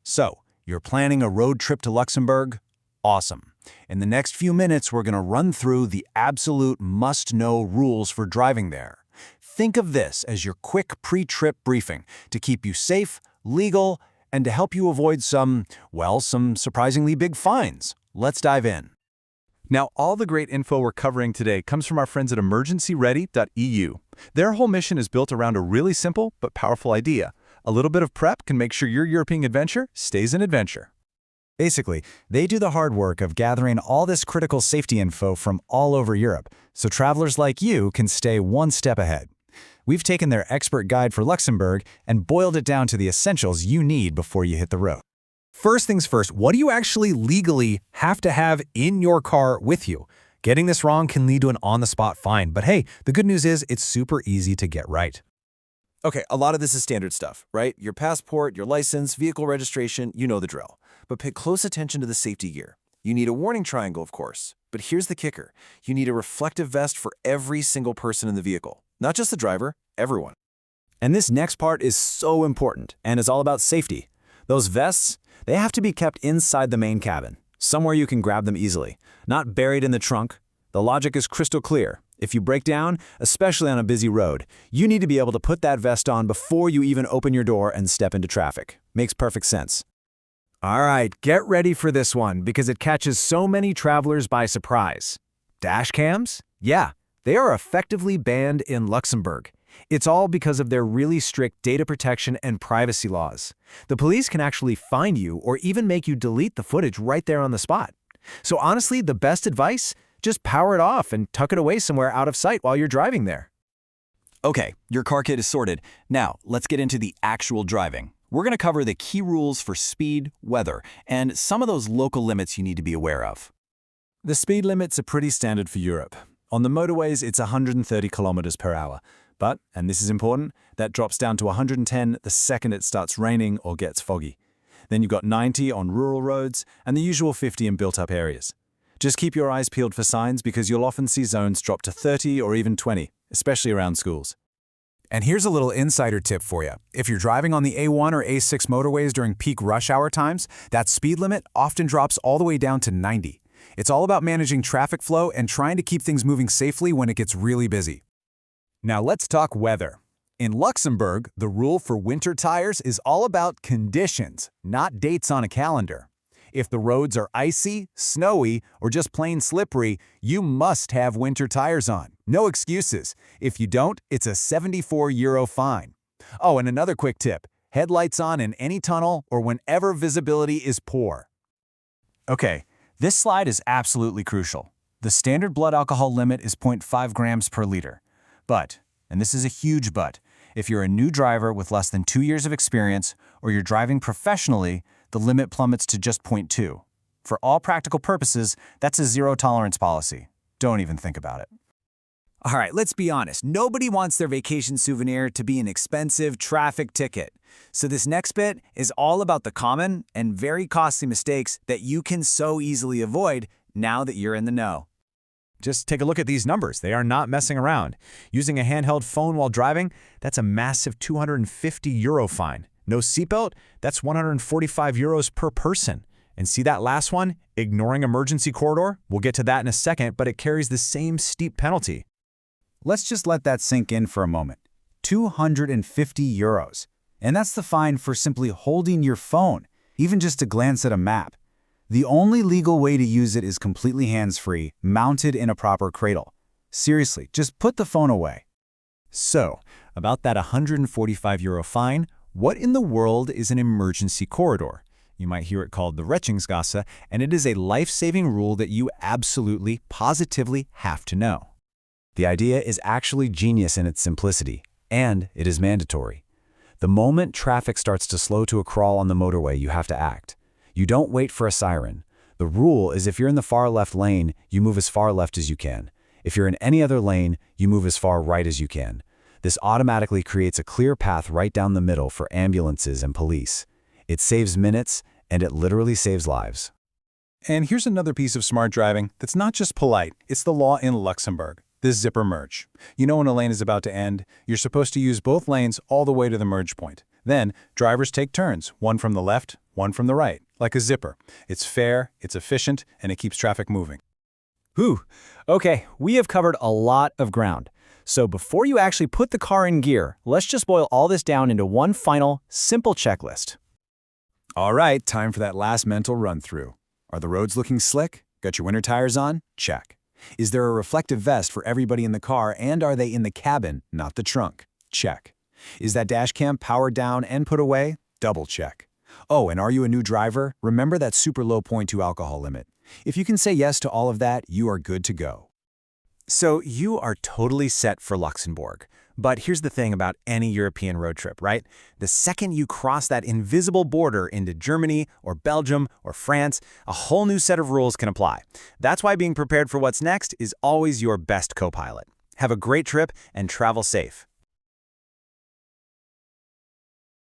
So, you're planning a road trip to Luxembourg? Awesome. In the next few minutes, we're going to run through the absolute must-know rules for driving there. Think of this as your quick pre-trip briefing to keep you safe, legal, and to help you avoid some surprisingly big fines. Let's dive in. Now, all the great info we're covering today comes from our friends at EmergencyReady.eu. Their whole mission is built around a really simple but powerful idea. A little bit of prep can make sure your European adventure stays an adventure. Basically, they do the hard work of gathering all this critical safety info from all over Europe, so travelers like you can stay one step ahead. We've taken their expert guide for Luxembourg and boiled it down to the essentials you need before you hit the road. First things first, what do you actually legally have to have in your car with you? Getting this wrong can lead to an on-the-spot fine, but hey, the good news is it's super easy to get right. Okay, a lot of this is standard stuff, right? Your passport, your license, vehicle registration, you know the drill. But pay close attention to the safety gear. You need a warning triangle, of course. But here's the kicker. You need a reflective vest for every single person in the vehicle. Not just the driver, everyone. And this next part is so important and is all about safety. Those vests, they have to be kept inside the main cabin, somewhere you can grab them easily, not buried in the trunk. The logic is crystal clear. If you break down, especially on a busy road, you need to be able to put that vest on before you even open your door and step into traffic. Makes perfect sense. All right, get ready for this one because it catches so many travelers by surprise. Dash cams? Yeah, they are effectively banned in Luxembourg. It's all because of their really strict data protection and privacy laws. The police can actually fine you or even make you delete the footage right there on the spot. So honestly, the best advice? Just power it off and tuck it away somewhere out of sight while you're driving there. Okay, your car kit is sorted. Now, let's get into the actual driving. We're going to cover the key rules for speed, weather, and some of those local limits you need to be aware of. The speed limits are pretty standard for Europe. On the motorways, it's 130 kilometers per hour. But, and this is important, that drops down to 110 the second it starts raining or gets foggy. Then you've got 90 on rural roads and the usual 50 in built-up areas. Just keep your eyes peeled for signs because you'll often see zones drop to 30 or even 20, especially around schools. And here's a little insider tip for you. If you're driving on the A1 or A6 motorways during peak rush hour times, that speed limit often drops all the way down to 90. It's all about managing traffic flow and trying to keep things moving safely when it gets really busy. Now let's talk weather. In Luxembourg, the rule for winter tires is all about conditions, not dates on a calendar. If the roads are icy, snowy, or just plain slippery, you must have winter tires on. No excuses. If you don't, it's a €74 fine. Oh, and another quick tip. Headlights on in any tunnel or whenever visibility is poor. Okay, this slide is absolutely crucial. The standard blood alcohol limit is 0.5 grams per liter. But, and this is a huge but, if you're a new driver with less than 2 years of experience or you're driving professionally, the limit plummets to just 0.2. For all practical purposes, that's a zero-tolerance policy. Don't even think about it. All right, let's be honest. Nobody wants their vacation souvenir to be an expensive traffic ticket. So this next bit is all about the common and very costly mistakes that you can so easily avoid now that you're in the know. Just take a look at these numbers. They are not messing around. Using a handheld phone while driving, that's a massive €250 fine. No seatbelt, that's €145 per person. And see that last one? Ignoring emergency corridor? We'll get to that in a second, but it carries the same steep penalty. Let's just let that sink in for a moment. €250. And that's the fine for simply holding your phone, even just to glance at a map. The only legal way to use it is completely hands-free, mounted in a proper cradle. Seriously, just put the phone away. So, about that €145 fine, what in the world is an emergency corridor? You might hear it called the Rettungsgasse, and it is a life-saving rule that you absolutely, positively have to know. The idea is actually genius in its simplicity, and it is mandatory. The moment traffic starts to slow to a crawl on the motorway, you have to act. You don't wait for a siren. The rule is if you're in the far left lane, you move as far left as you can. If you're in any other lane, you move as far right as you can. This automatically creates a clear path right down the middle for ambulances and police. It saves minutes, and it literally saves lives. And here's another piece of smart driving that's not just polite, it's the law in Luxembourg. The zipper merge. You know when a lane is about to end, you're supposed to use both lanes all the way to the merge point. Then, drivers take turns, one from the left, one from the right, like a zipper. It's fair, it's efficient, and it keeps traffic moving. Whew. Okay, we have covered a lot of ground. So before you actually put the car in gear, let's just boil all this down into one final, simple checklist. All right, time for that last mental run-through. Are the roads looking slick? Got your winter tires on? Check. Is there a reflective vest for everybody in the car, and are they in the cabin, not the trunk? Check. Is that dash cam powered down and put away? Double check. Oh, and are you a new driver? Remember that super low 0.2 alcohol limit. If you can say yes to all of that, you are good to go. So you are totally set for Luxembourg. But here's the thing about any European road trip, right? The second you cross that invisible border into Germany or Belgium or France, a whole new set of rules can apply. That's why being prepared for what's next is always your best co-pilot. Have a great trip and travel safe.